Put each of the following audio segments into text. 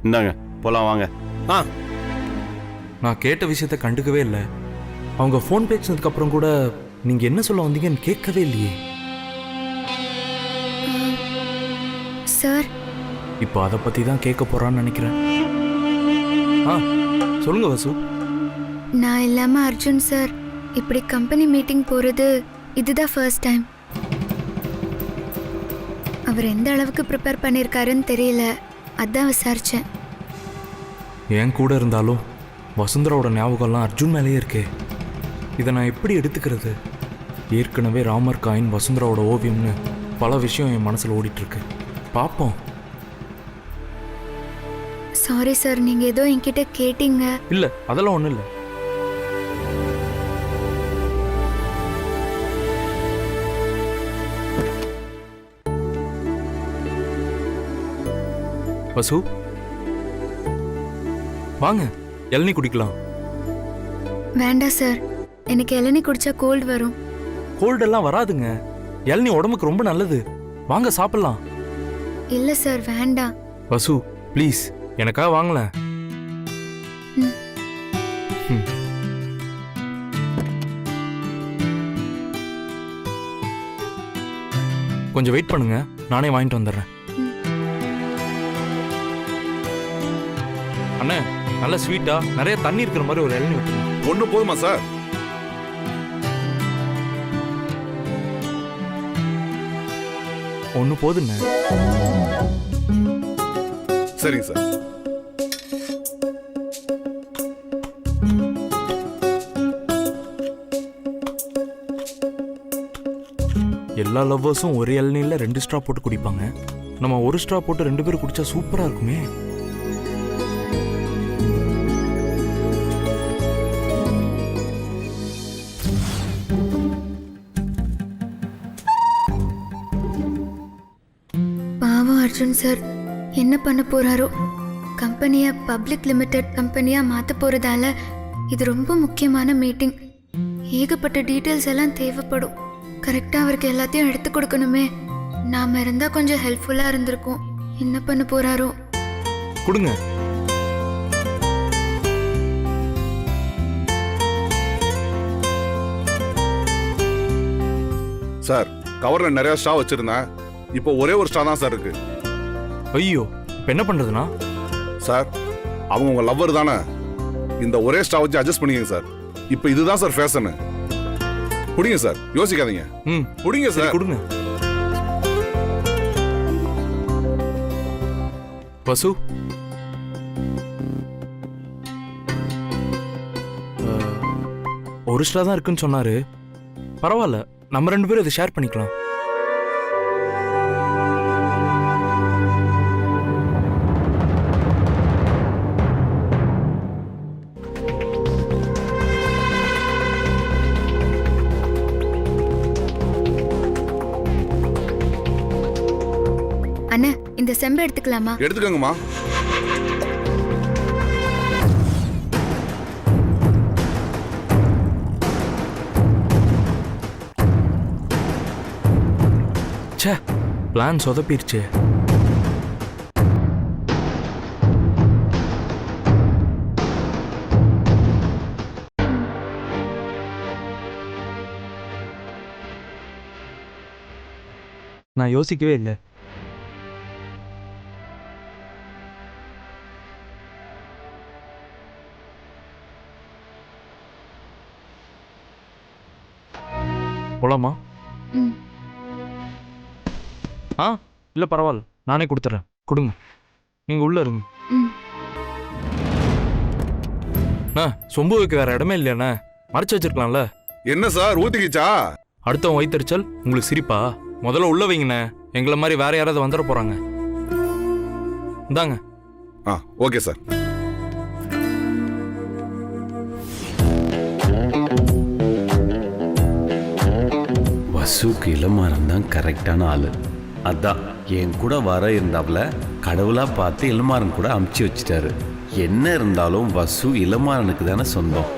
இந்தாங்க போலாம் வாங்க. ஆ நான் கேட்ட விஷயத்த கண்டுக்கவே இல்லை. அவங்க ஃபோன் பேசினதுக்கு அப்புறம் கூட நீங்க என்ன சொல்ல வந்தீங்கன்னு கேட்கவே இல்லையே. சார், இப்போ அதை பத்தி தான் கேட்க போறான்னு நினைக்கிறேன். ஆ சொல்லுங்க வசு. நான் இல்லாம அர்ஜுன் சார் இப்படி கம்பெனி மீட்டிங் போறது இதுதான் ஃபர்ஸ்ட் டைம். அவர் எந்த அளவுக்கு ப்ரிப்பேர் பண்ணியிருக்காருன்னு தெரியல, அதான் விசாரிச்சேன். என் கூட இருந்தாலும் வசுந்தராவோட ஞாபகம்லாம் அர்ஜுன் மேலேயே இருக்கே. இதை நான் எப்படி எடுத்துக்கிறது? ஏற்கனவே ராமர் காயின் வசுந்தராவோட ஓவியம்னு பல விஷயம் என் மனசில் ஓடிட்டுருக்கு. பார்ப்போம். சாரி சார், நீங்க ஏதோ என்கிட்ட கேட்டீங்க. இல்லை, அதெல்லாம் ஒன்றும் இல்லை. வசு வாங்க, இளநீ குடிக்கலாம். வேண்டாம் சார், எனக்கு இளநீ குடிச்சா கோல்டு வரும். கோல்டெல்லாம் வராதுங்க, இளநீ உடம்புக்கு ரொம்ப நல்லது. வாங்க சாப்பிடலாம். இல்ல சார், வேண்டாம். வசு ப்ளீஸ், எனக்காக வாங்கலேன். கொஞ்சம் வெயிட் பண்ணுங்க, நானே வாங்கிட்டு வந்துடுறேன். அண்ணே, நல்ல ஸ்வீட்டா நிறைய தண்ணி இருக்கிற மாதிரி ஒரு இளநீ விட்டுருங்க. ஒன்று போதுமா சார்? ஒன்று போதுண்ணே. சரிங்க சார். எல்லா லவ்வர்ஸும் ஒரு இளநீல 2 ஸ்ட்ரா போட்டு குடிப்பாங்க. நம்ம ஒரு ஸ்ட்ரா போட்டு 2 பேரும் குடிச்சா சூப்பரா இருக்குமே. பாவம் அர்ஜுன் சார் என்ன பண்ண போறாரோ. கம்பெனியை பப்ளிக் லிமிடெட் கம்பெனியா மாத்த போறதால இது ரொம்ப முக்கியமான மீட்டிங். ஏகப்பட்ட டீட்டெயில்ஸ் எல்லாம் தேவைப்படும். கரெக்டா அவருக்கு எல்லாத்தையும் எடுத்து கொடுக்கணுமே. நாம இருந்தா கொஞ்சம் ஹெல்ப்ஃபுல்லா இருந்திருக்கும். என்ன பண்ண போறாரோ. கொடுங்க. சார், கவர்ல நிறைய ஸ்ட்ரா வச்சிருந்தேன். இப்போ ஒரே ஒரு ஸ்ட்ரா தான் சார் இருக்கு. ஐயோ, இப்போ என்ன பண்றதுனா? சார், அவங்க உங்க லவ்வர் தானே. இந்த ஒரே ஸ்ட்ரா வச்சு அட்ஜஸ்ட் பண்ணிக்கங்க சார். இப்போ இதுதான் சார் ஃபேஷன். குடிங்க சார், யோசிக்காதீங்க. குடிங்க சார். கொடுங்க. வசு, ஒரு ஸ்ட்ரா தான் இருக்குன்னு சொன்னாரு. பரவாயில்ல, நம்ம 2 பேரும் இதை ஷேர் பண்ணிக்கலாம். அண்ணா, இந்த செம்பை எடுத்துக்கலாமா? எடுத்துக்கோங்கம்மா. ச்சே, பிளான் சொதப்பிருச்சு. நான் யோசிக்கவே இல்லை. போலாமா? ஆ இல்லை, பரவாயில்ல, நானே கொடுத்துட்றேன். கொடுங்க, நீங்கள் உள்ள இருங்க. சொம்பு வைக்க வேற இடமே இல்லையாண்ணே, மறைச்சு வச்சிருக்கலாம்ல. என்ன சார் ஊத்திக்கிச்சா? அடுத்தவன் வயிற்றுச்சல் உங்களுக்கு சிரிப்பா? முதல்ல உள்ள வைங்கண்ணே, எங்களை மாதிரி வேற யாராவது வந்துட போறாங்க. இந்தாங்க. Okay sir. வசுக்கு இளமாறன் தான் கரெக்டான ஆளு. அதான் என் கூட வர இருந்தாப்புல கடவுளாக பார்த்து இளமாறன் கூட அமுச்சு வச்சுட்டாரு. என்ன இருந்தாலும் வசு இளமாறனுக்கு தானே சொந்தம்.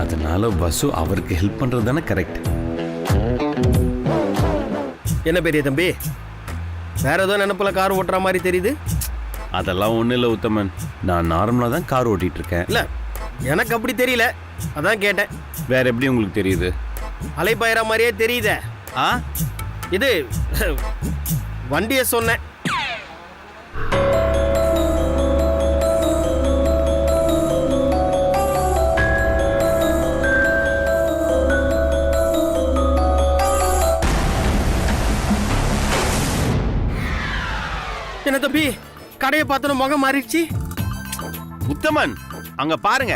அதனால வசு அவருக்கு ஹெல்ப் பண்ணுறது தானே கரெக்ட். என்ன பெரிய தம்பி, வேற ஏதோ நினைப்புல கார் ஓட்டுற மாதிரி தெரியுது. அதெல்லாம் ஒன்றும் இல்லை உத்தமன், நான் நார்மலாக தான் கார் ஓட்டிகிட்டு இருக்கேன். இல்ல எனக்கு அப்படி தெரியல, அதான் கேட்டேன். வேற எப்படி உங்களுக்கு தெரியுது? அலைப்பாயிர மாதிரியே தெரியுதே. ஆ, இது வண்டியை சொன்னேன். என்ன தம்பி, கடையை பார்த்தோன்னு முகம் மாறிடுச்சு. உத்தமன் அங்க பாருங்க.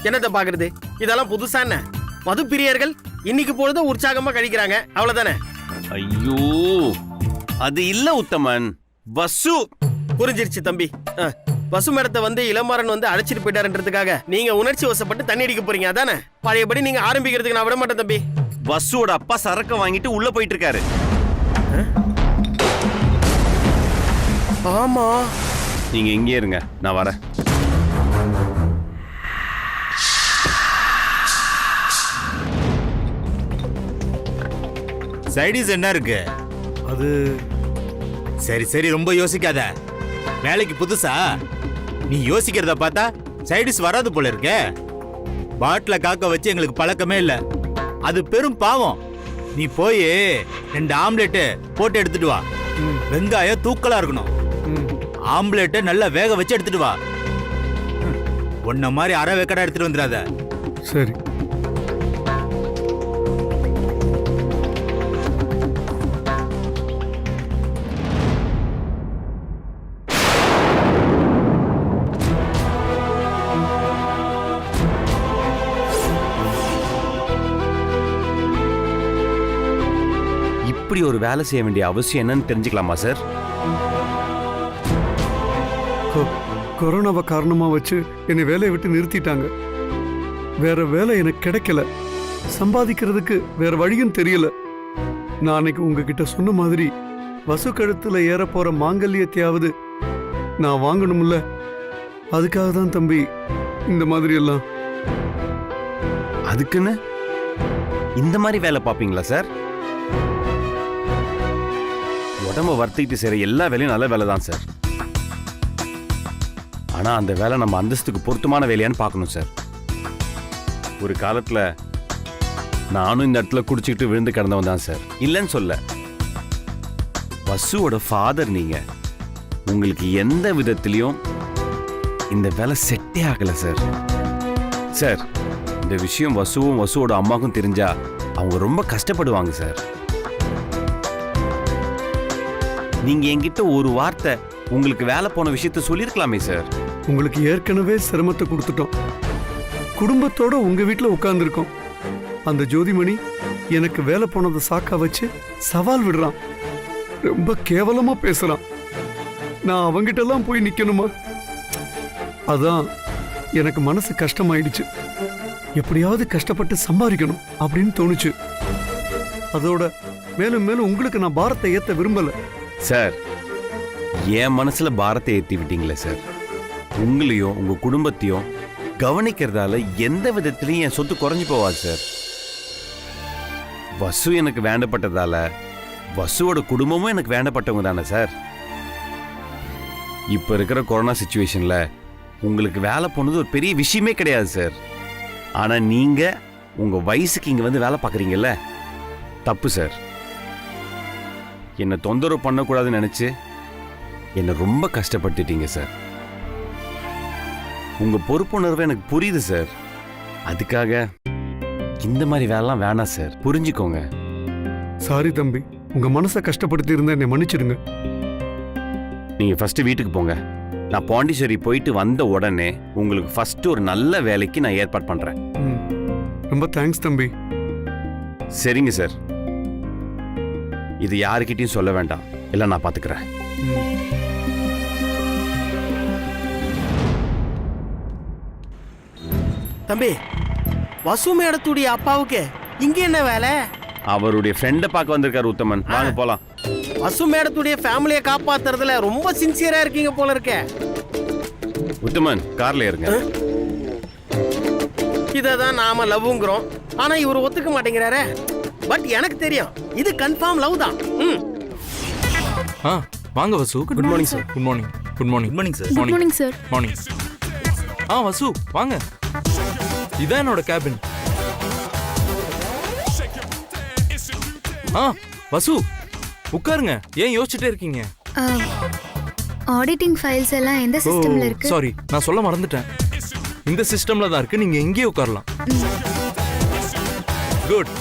என்னத்த பாக்குறது, இதெல்லாம் புதுசா என்ன? மது பிரியர்கள் இன்னைக்கு பொழுது உற்சாகமா கழிக்கிறாங்க, அவ்வளவுதானே? ஐயோ, அது இல்ல உத்தமன், வசு. புரிஞ்சிருச்சு தம்பி. பசு மேடத்தை வந்து இளமாறன் வந்து அழைச்சிட்டு போயிட்டாருன்றதுக்காக நீங்க உணர்ச்சி வசப்பட்டு தண்ணி அடிக்க போறீங்க, அதானே? பழையபடி நீங்க ஆரம்பிக்கிறதுக்கு நான் விட மாட்டேன் தம்பி. வசுவோட அப்பா சரக்கு வாங்கிட்டு உள்ள போயிட்டு இருக்காரு. ஆமா, நீங்க இங்கே இருங்க, நான் வரேன். சைடிஸ் என்ன இருக்கு? அது சரி சரி, ரொம்ப யோசிக்காத. வேலைக்கு புதுசா நீ யோசிக்கிறத பார்த்தா சைடிஸ் வராது போல இருக்க. பாட்டில காக்க வச்சு எங்களுக்கு பழக்கமே இல்ல, அது பெரும் பாவம். நீ போய் 2 ஆம்லெட் போட்டு எடுத்துட்டு வா. வெங்காயம் தூக்கலா இருக்கணும். ஆம்லெட்டை நல்லா வேக வச்சு எடுத்துட்டு வா. உன்ன மாதிரி அரை வேக்கடா எடுத்துட்டு வந்துடாத. சரி. இப்படி ஒரு வேலை செய்ய வேண்டிய அவசியம் என்னன்னு தெரிஞ்சுக்கலாமா சார்? கொரோனாவை காரணமா வச்சு என்னை வேலையை விட்டு நிறுத்திட்டாங்க. வேற வேலை எனக்கு கிடைக்கல. சம்பாதிக்கிறதுக்கு வேற வழியும் தெரியல. நான் அன்னைக்கு உங்ககிட்ட சொன்ன மாதிரி வசு கழுத்துல ஏற போற மாங்கல்யத்தையாவது நான் வாங்கணும்ல. அதுக்காக தான் தம்பி இந்த மாதிரி எல்லாம். அதுக்குன்னு இந்த மாதிரி வேலை பார்ப்பீங்களா சார்? உடம்ப வர்த்திக்கிட்டு செய்யற எல்லா வேலையும் நல்ல வேலை தான் சார். ஆனா அந்த வேலை நம்ம அந்தஸ்துக்கு பொருத்தமான வேலையான்னு பார்க்கணும் சார். ஒரு காலத்துல நானும் இந்த இடத்துல குடிச்சுக்கிட்டு விழுந்து கிடந்தவன் தான் சார், இல்லைன்னு சொல்ல. வசுவோட ஃபாதர் நீங்க. உங்களுக்கு எந்த விதத்திலையும் இந்த வேலை செட்டே ஆகல சார். சார், இந்த விஷயம் வசுவும் வசுவோட அம்மாவுக்கும் தெரிஞ்சா அவங்க ரொம்ப கஷ்டப்படுவாங்க சார். நீங்க என்கிட்ட ஒரு வார்த்தை உங்களுக்கு வேலை போன விஷயத்த சொல்லியிருக்கலாமே சார். உங்களுக்கு ஏற்கனவே சிரமத்தை கொடுத்துட்டோம். குடும்பத்தோட உங்க வீட்டில் உட்கார்ந்துருக்கோம். அந்த ஜோதிமணி எனக்கு வேலை போனதை சாக்கா வச்சு சவால் விடுறான். ரொம்ப கேவலமா பேசுறான். நான் அவங்கிட்ட எல்லாம் போய் நிக்கணுமா? அதான் எனக்கு மனசு கஷ்டமாயிடுச்சு. எப்படியாவது கஷ்டப்பட்டு சம்பாதிக்கணும் அப்படின்னு தோணுச்சு. அதோட மேலும் மேலும் உங்களுக்கு நான் பாரத்தை ஏத்த விரும்பல. சார், என் மனசுல பாரத்தை ஏத்தி விட்டீங்களே சார். உங்களையும் உங்க குடும்பத்தையும் கவனிக்கிறதால எந்த விதத்திலையும் என் சொத்து குறைஞ்சு போவாது சார். வசு எனக்கு வேண்டப்பட்டதால வசுவோட குடும்பமும் எனக்கு வேண்டப்பட்டவங்க தானே சார். இப்ப இருக்கிற கொரோனா சிச்சுவேஷன்ல உங்களுக்கு வேலை போனது ஒரு பெரிய விஷயமே கிடையாது சார். ஆனா நீங்க உங்க வயசுக்கு இங்க வந்து வேலை பார்க்குறீங்கல்ல, தப்பு சார். என்னை தொந்தரவு பண்ணக்கூடாதுன்னு நினைச்சு என்னை ரொம்ப கஷ்டப்படுத்திட்டீங்க சார். உங்க பொறுப்புணர்வு எனக்கு புரியுது சார். அதுக்காக இந்த மாதிரி வேலைலாம் வேணாம் சார், புரிஞ்சுக்கோங்க. சாரி தம்பி, உங்க மனசை கஷ்டப்படுத்தி இருந்தா என்னை மன்னிச்சிடுங்க. நீங்க ஃபர்ஸ்ட் வீட்டுக்கு போங்க. நான் பாண்டிச்சேரி போயிட்டு வந்த உடனே உங்களுக்கு ஃபர்ஸ்ட் ஒரு நல்ல வேலைக்கு நான் ஏற்பாடு பண்றேன். ரொம்ப தேங்க்ஸ் தம்பி. சரிங்க சார், இது யாருக்கிட்டையும் சொல்ல வேண்டாம், இல்லை நான் பாத்துக்கிறேன். தம்பி, வசு மேடத்துடைய அப்பாவுக்கு இங்க என்ன வேலை? அவருடைய ஃப்ரெண்டை பார்க்க வந்திருக்காரு உத்தமன். வாங்க போலாம். வசு மேடத்துடைய ஃபேமிலியை காப்பாத்துறதுல ரொம்ப சின்சியரா இருக்கீங்க போல இருக்க. உத்தமன், கார்ல ஏறுங்க. இததான் நாம லவ்ங்கிறோம், ஆனா இவர் ஒத்துக்க மாட்டேங்கிறாரே. பட் எனக்கு தெரியும் இது கன்ஃபார்ம் லவ் தான். வாங்க Vasu. Good morning sir. Good morning. Good morning. Good morning sir. Morning. Morning sir. Morning. Vasu வாங்க. இதான் என்னோட கேபின். வசு உட்காருங்க. ஏன் யோசிச்சுட்டே இருக்கீங்க? ஆடிட்டிங் ஃபைல்ஸ் எல்லாம் எந்த சிஸ்டம்ல இருக்கு? சாரி, நான் சொல்ல மறந்துட்டேன். இந்த சிஸ்டம்ல தான் இருக்கு. நீங்க இங்கேயே உட்காரலாம். குட்.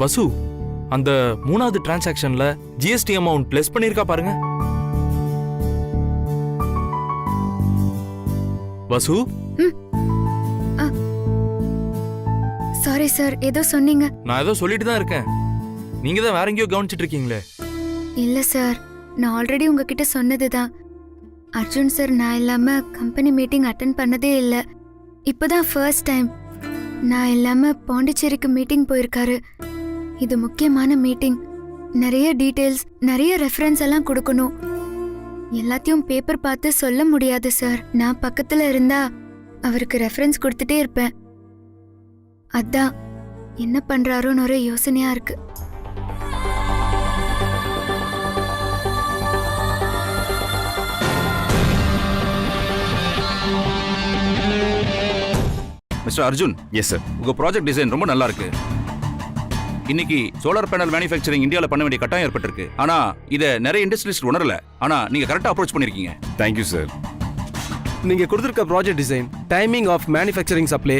வசு, அந்த மூணாவது டிரான்சாக்ஷன்ல ஜிஎஸ்டி அமௌண்ட் பிளஸ் பண்ணிருக்கா பாருங்க. வசு. சாரி சார், ஏதோ சொன்னீங்க. நான் ஏதோ சொல்லிட்டு தான் இருக்கேன். நீங்க தான் வேற எங்கேயோ கவனிச்சிட்டு இருக்கீங்களே. இல்ல சார், நான் ஆல்ரெடி உங்ககிட்ட சொன்னதுதான். அர்ஜுன் சார் நான் இல்லாம கம்பெனி மீட்டிங் அட்டென்ட் பண்ணதே இல்ல. இப்பதான் ஃபர்ஸ்ட் டைம் நான் இல்லாம பாண்டிச்சேரிக்கு மீட்டிங் போயிருக்காரு. இது முக்கியமான மீட்டிங். நிறைய டீடைல்ஸ், நிறைய ரெஃபரன்ஸ் எல்லாம் கொடுக்கணும். எல்லாத்தையும் பேப்பர் பார்த்து சொல்ல முடியாது சார். நான் பக்கத்துல இருந்தா அவருக்கு ரெஃபரன்ஸ் கொடுத்துட்டே இருப்பேன். அதான் என்ன பண்றாரோன்னு ஒரு யோசனையா இருக்கு. மிஸ்டர் அர்ஜுன். Yes sir. உங்க ப்ராஜெக்ட் டிசைன் ரொம்ப நல்லா இருக்கு. இன்னைக்கு சோலார் பேனல் மேனுஃபேக்சரிங் இந்தியாவில் பண்ண வேண்டிய கட்டாயம் ஏற்பட்டிருக்கு. ஆனா இதை நிறைய இண்டஸ்ட்ரியலிஸ்ட் உணரல. ஆனா நீங்க கரெக்டா அப்ரோச் பண்ணிருக்கீங்க. Thank you sir. நீங்க கொடுத்திருக்க project design, timing of manufacturing supply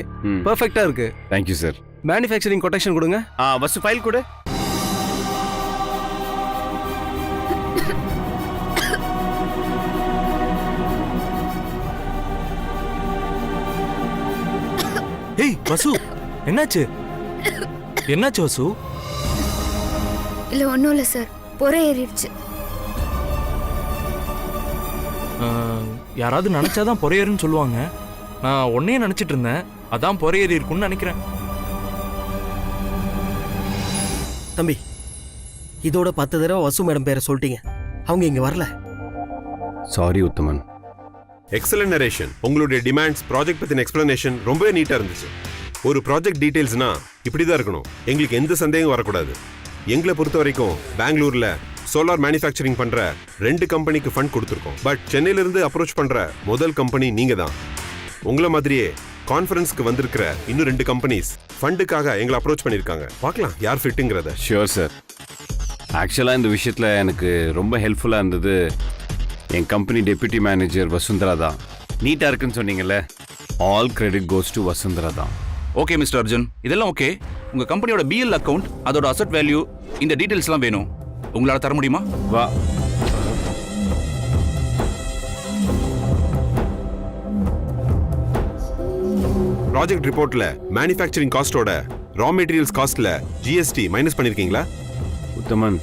பெர்ஃபெக்ட்டா இருக்கு. Thank you sir. மேனுஃபேக்சரிங் கொட்டேஷன் கொடுங்க. வசு ஃபைல் கொடு. ஏய் வசு, என்னாச்சு? என்னாச்சு வசு? இல்ல ஒன்றும் இல்லை சார், பொறை ஏறிடுச்சு. யாராவது நினைச்சாதான் பொறையேறுன்னு சொல்லுவாங்க. நான் உன்னையே நினைச்சிட்டு இருந்தேன். அதான் பொறையேறி இருக்குன்னு நினைக்கிறேன். தம்பி, இதோட 10 தடவை வசு மேடம் பேரை சொல்லிட்டீங்க. அவங்க இங்க வரல. சாரி உத்தமன். Excellent narration. உங்களுடைய டிமாண்ட்ஸ், ப்ராஜெக்ட் பத்தின எக்ஸ்பிளனேஷன் ரொம்பவே நீட்டா இருந்துச்சு. ஒரு ப்ராஜெக்ட் டீடைல்ஸ்னா இப்படிதான் இருக்கணும். எங்களுக்கு எந்த சந்தேகம் வரக்கூடாது. எங்களை பொறுத்த வரைக்கும் பெங்களூர்ல சோலார் மேனுஃபேக்சரிங் பண்ற 2 கம்பெனிக்கு ஃபண்ட் கொடுத்துருக்கோம். பட் சென்னையில இருந்து அப்ரோச் பண்ற முதல் கம்பெனி நீங்க தான். உங்களை மாதிரியே கான்ஃபரன்ஸ்க்கு வந்திருக்கிற இன்னும் 2 கம்பெனிஸ் ஃபண்டுக்காக எங்களை அப்ரோச் பண்ணியிருக்காங்க. பார்க்கலாம் யார் ஃபிட்டுங்கிறத. Sure sir. ஆக்சுவலாக இந்த விஷயத்தில் எனக்கு ரொம்ப ஹெல்ப்ஃபுல்லாக இருந்தது என் கம்பெனி டெப்யூட்டி மேனேஜர் வசுந்தரா தான். நீட்டாக இருக்குன்னு சொன்னீங்கல்ல, all credit goes to Vasundhara தான். ஓகே மிஸ்டர் அர்ஜுன், இதெல்லாம் ஓகே. உங்க கம்பெனியோட பிஎல் அக்கவுண்ட், அதோட அசெட் வேல்யூ, இந்த டீடைல்ஸ் எல்லாம் வேணும். உங்களால தர முடியுமா? வா. ப்ராஜெக்ட் ரிப்போர்ட்ல மேனுஃபேக்சரிங் காஸ்டோட ரா மெட்டீரியல்ஸ் காஸ்ட்ல ஜிஎஸ்டி மைனஸ் பண்ணிருக்கீங்களா? உத்தமன்.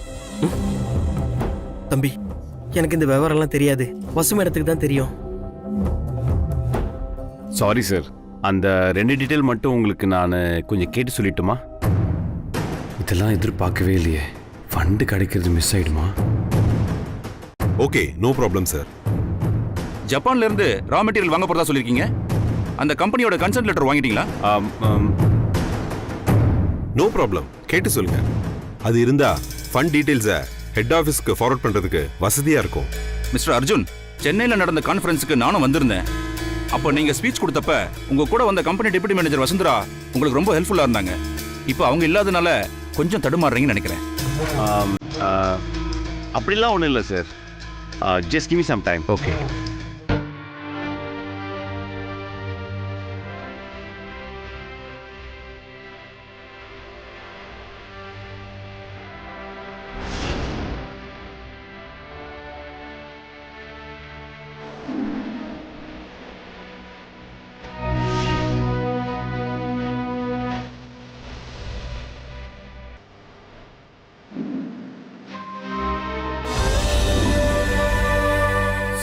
தம்பி, எனக்கு இந்த விவரம்லாம் தெரியாது. வசு மேடத்துக்கு தான் தெரியும். Sorry sir. அந்த 2 டீட்டெயில் மட்டும் உங்களுக்கு நான் கொஞ்சம் கேட்டு சொல்லிட்டுமா? இதெல்லாம் எதிர்பார்க்கவே இல்லையே. ஃபண்டு கிடைக்கிறது மிஸ் ஆயிடுமா? Okay, no problem sir. ஜப்பான்ல இருந்து ரா மெட்டீரியல் வாங்க போறதா சொல்லிருக்கீங்க. அந்த கம்பெனியோட கன்சென்ட் லெட்டர் வாங்கிட்டீங்களா? நோ ப்ராப்ளம், கேட்டு சொல்லுங்க. அது இருந்தா ஃபண்ட் டீடைல்ஸை ஹெட் ஆஃபீஸ்க்கு ஃபார்வர்ட் பண்றதுக்கு வசதியா இருக்கும். மிஸ்டர் அர்ஜுன், சென்னையில் நடந்த கான்ஃபரன்ஸுக்கு நானும் வந்திருந்தேன். அப்போ நீங்க ஸ்பீச் கொடுத்தப்ப உங்க கூட வந்த கம்பெனி டெப்யூட்டி மேனேஜர் வசுந்தரா உங்களுக்கு ரொம்ப ஹெல்ப்ஃபுல்லா இருந்தாங்க. இப்போ அவங்க இல்லாதனால கொஞ்சம் தடுமாறுறீங்கன்னு நினைக்கிறேன். அப்படிலாம் ஒன்றும் இல்லை சார். Just give me some time. Okay.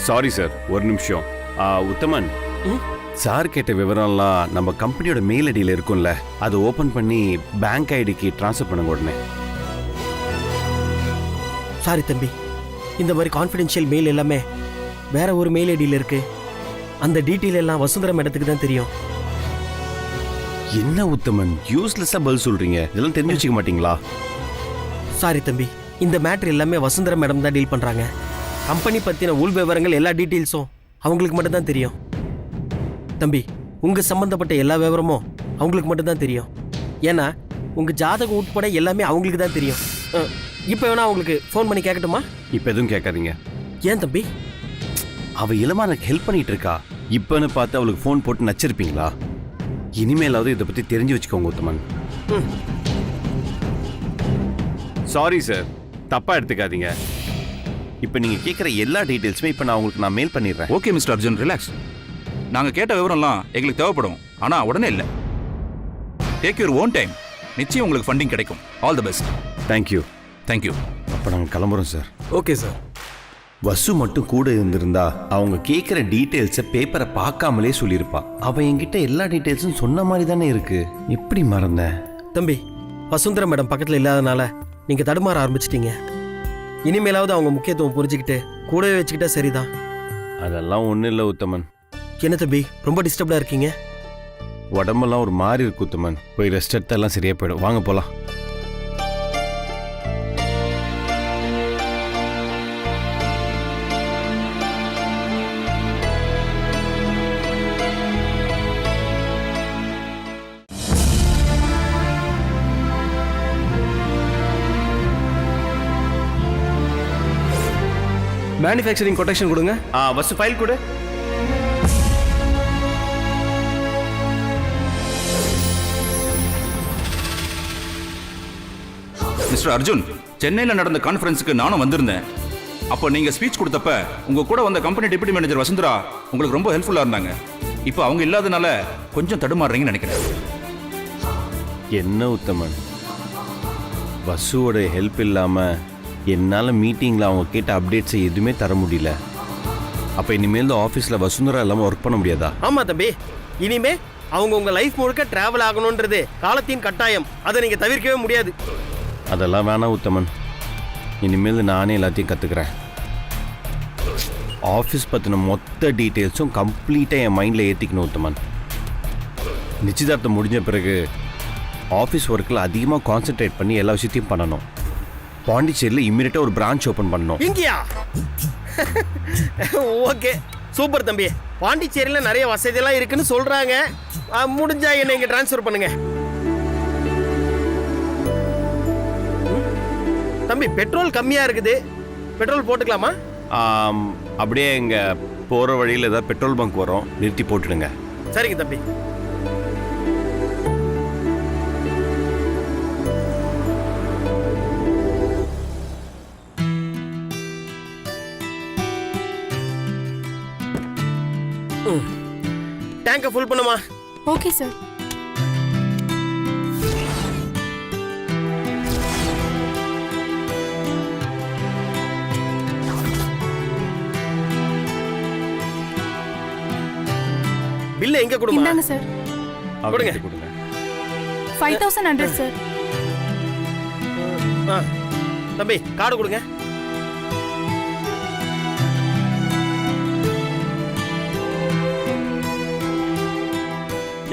Sorry sir, ஒரு நிமிஷம். உத்தமன், சார் கேட்ட விவரம்லாம் நம்ம கம்பெனியோட மெயில் ஐடியில் இருக்கும்ல, அதை ஓபன் பண்ணி பேங்க் ஐடிக்கு ட்ரான்ஸ்ஃபர் பண்ணுங்க உடனே. சாரி தம்பி, இந்த மாதிரி கான்ஃபிடென்ஷியல் மெயில் எல்லாமே வேற ஒரு மெயில் ஐடியில் இருக்கு. அந்த டீட்டெயில் எல்லாம் வசுந்தரா மேடத்துக்கு தான் தெரியும். என்ன உத்தமன், யூஸ்லெஸ்ஸா பதில் சொல்றீங்க? இதெல்லாம் தெரிஞ்சு வச்சுக்க மாட்டீங்களா? சாரி தம்பி, இந்த மேட்ரு எல்லாமே வசுந்தரா மேடம் தான் டீல் பண்றாங்க. கம்பெனி பத்தின உள் விவரங்கள் எல்லா டீட்டெயில்ஸும் அவங்களுக்கு மட்டும் தான் தெரியும். தம்பி, உங்க சம்பந்தப்பட்ட எல்லா விவரமும் அவங்களுக்கு மட்டும் தான் தெரியும். ஏன்னா உங்க ஜாதகம் உட்பட எல்லாமே அவங்களுக்கு தான் தெரியும். இப்போ வேணா அவங்களுக்கு ஃபோன் பண்ணி கேட்கட்டுமா? இப்ப எதுவும் கேட்காதீங்க. ஏன் தம்பி? அவ இளமானுக்கு ஹெல்ப் பண்ணிட்டு இருக்கா. இப்பன்னு பார்த்து அவளுக்கு ஃபோன் போட்டு நச்சிருப்பீங்களா? இனிமேலாவது இதை பத்தி தெரிஞ்சு வச்சுக்கோங்க உத்தமன். சாரி சார், தப்பா எடுத்துக்காதீங்க. இப்போ நீங்க கேட்குற எல்லா டீட்டெயில்ஸுமே இப்போ நான் உங்களுக்கு மெயில் பண்ணிடுறேன். Okay mister Arjun, relax. நாங்க கேட்ட விவரம்லாம் எங்களுக்கு தேவைப்படும், ஆனா உடனே இல்லை. Take your own time. நிச்சயம் உங்களுக்கு ஃபண்டிங் கிடைக்கும். All the best. Thank you. Thank you. அப்போ நாங்கள் கிளம்புறோம் சார். Okay sir. வசு மட்டும் கூட இருந்திருந்தா அவங்க கேட்குற டீட்டெயில்ஸை பேப்பரை பார்க்காமலே சொல்லியிருப்பா. அவள் என்கிட்ட எல்லா டீட்டெயில்ஸும் சொன்ன மாதிரி தானே இருக்கு. எப்படி மறந்தேன்? தம்பி, வசுந்தரா மேடம் பக்கத்தில் இல்லாதனால நீங்கள் தடுமாற ஆரம்பிச்சிட்டீங்க. இனிமேலாவது அவங்க முக்கியத்துவம் புரிஞ்சுக்கிட்டு கூடவே வச்சுக்கிட்டா சரிதான். அதெல்லாம் ஒன்றும் இல்லை உத்தமன். என்ன தம்பி, ரொம்ப டிஸ்டர்ப்டாக இருக்கீங்க? உடம்பெல்லாம் ஒரு மாதிரி இருக்கு உத்தமன். போய் ரெஸ்ட் எடுத்தா எல்லாம் சரியா போயிடும். வாங்க போகலாம். மேனுஃபேக்சரிங் கொட்டேஷன் கொடுங்க. வசு ஃபைல் கொடு. மிஸ்டர் அர்ஜுன், சென்னையில் நடந்த கான்ஃபரன்ஸுக்கு நானும் வந்திருந்தேன். அப்போ நீங்க ஸ்பீச் கொடுத்தப்ப உங்க கூட வந்த கம்பெனி டெப்யூட்டி மேனேஜர் வசுந்தரா உங்களுக்கு ரொம்ப ஹெல்ப்ஃபுல்லா இருந்தாங்க. இப்போ அவங்க இல்லாதனால கொஞ்சம் தடுமாறுறீங்கன்னு நினைக்கிறேன். என்ன உத்தமன், வசுவோட ஹெல்ப் இல்லாமல் என்னால் மீட்டிங்கில் அவங்க கேட்ட அப்டேட்ஸை எதுவுமே தர முடியல. அப்போ இனிமேல் இந்த ஆஃபீஸில் வசுந்தரா இல்லாமல் ஒர்க் பண்ண முடியாதா? ஆமாம் தம்பி, இனிமே அவங்க உங்கள் லைஃப் முழுக்க ட்ராவல் ஆகணுன்றது காலத்தின் கட்டாயம். அதை நீங்கள் தவிர்க்கவே முடியாது. அதெல்லாம் வேணாம் உத்தமன். இனிமேல் நானே எல்லாத்தையும் கற்றுக்கிறேன். ஆஃபீஸ் பற்றின மொத்த டீட்டெயில்ஸும் கம்ப்ளீட்டாக என் மைண்டில் ஏற்றிக்கணும் உத்தமன். நிச்சயதார்த்தம் முடிஞ்ச பிறகு ஆஃபீஸ் ஒர்க்கில் அதிகமாக கான்சென்ட்ரேட் பண்ணி எல்லா விஷயத்தையும் பண்ணணும். பாண்டிச்சேரியில் இம்மிடியட்டாக ஒரு பிரான்ச் ஓப்பன் பண்ணணும். இங்கேயா? ஓகே, சூப்பர் தம்பி. பாண்டிச்சேரியில் நிறைய வசதியெல்லாம் இருக்குன்னு சொல்கிறாங்க. முடிஞ்சா என்ன இங்கே ட்ரான்ஸ்ஃபர் பண்ணுங்க. தம்பி, பெட்ரோல் கம்மியாக இருக்குது. பெட்ரோல் போட்டுக்கலாமா? அப்படியே இங்கே போகிற வழியில் ஏதாவது பெட்ரோல் பங்க் வரும், நிறுத்தி போட்டுடுங்க. சரிங்க தம்பி. டேங்கை ஃபுல் பண்ணுமா? Okay sir. பில்ல எங்க கொடுமா? இந்தாங்க சார். கொடுங்க. 5100 சார். தம்பி, கார்டு கொடுங்க.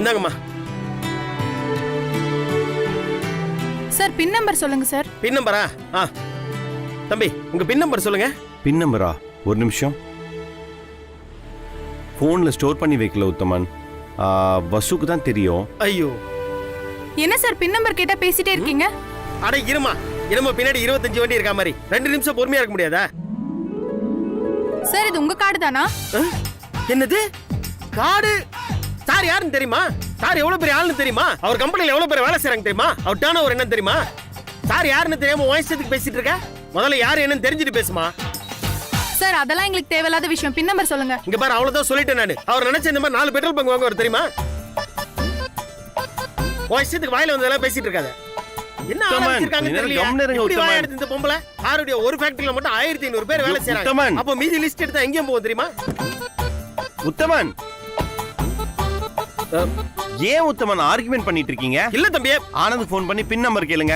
இந்தாங்கம்மா. சார், பின் நம்பர் சொல்லுங்க சார். பின் நம்பரா? தம்பி, உங்க பின் நம்பர் சொல்லுங்க. பின் நம்பரா? ஒரு நிமிஷம். ஃபோனில் ஸ்டோர் பண்ணி வைக்கல உத்தமன். வசுக்கு தான் தெரியும். ஐயோ, என்ன சார் பின் நம்பர் கேட்டா பேசிட்டே இருக்கீங்க? அட இருமா, என்னமோ பின்னாடி 25 வண்டி இருக்கா மாதிரி 2 நிமிஷம் பொறுமையா இருக்க முடியாதா? சார், இது உங்க கார்டு தானா? என்னது கார்டு? சார் யாருன்னு தெரியுமா? சார் எவ்வளவு பெரிய ஆளுன்னு தெரியுமா? அவர் கம்பெனில எவ்வளவு பேர் வேலை செய்றாங்க தெரியுமா? அவர் டர்ன் ஓவர் என்னன்னு தெரியுமா? சார் யாருன்னு தெரியாம வாய்ஸ்துக்கு பேசிட்டு இருக்க? முதல்ல யார் என்னன்னு தெரிஞ்சுட்டு பேசுமா. சார், அதெல்லாம் எங்களுக்கு தேவையில்லாத விஷயம். பின் நம்பர் சொல்லுங்க. இங்க பாரு, அவ்வளவுதான் சொல்லிட்டேன் நானு. அவர் நினைச்ச இந்த மாதிரி 4 பெட்ரோல் பங்க் வாங்குவார் தெரியுமா? வாய்ஸ்துக்கு வாயில வந்ததெல்லாம் பேசிட்டு இருக்காத. என்ன ஆள உத்தமன், வச்சிருக்காங்க கொஞ்ச நேரம் தெரியலையா? கம்முனு இருங்க, இப்படி உத்தமன். வாய் எடுத்து இந்த பொம்பளை ஆருடைய ஒரு ஃபேக்டரியில மட்டும் 1500 பேர் வேலை செய்றாங்க. உத்தமன். அப்போ மீதி லிஸ்ட் எடுத்தா எங்கேயும் போகும் தெரியுமா? உத்தமன் ஏன் உத்தமன் ஆர்குமெண்ட் பண்ணிட்டு இருக்கீங்க? இல்ல தம்பி, ஆனந்த் ஃபோன் பண்ணி பின் நம்பர் கேளுங்க.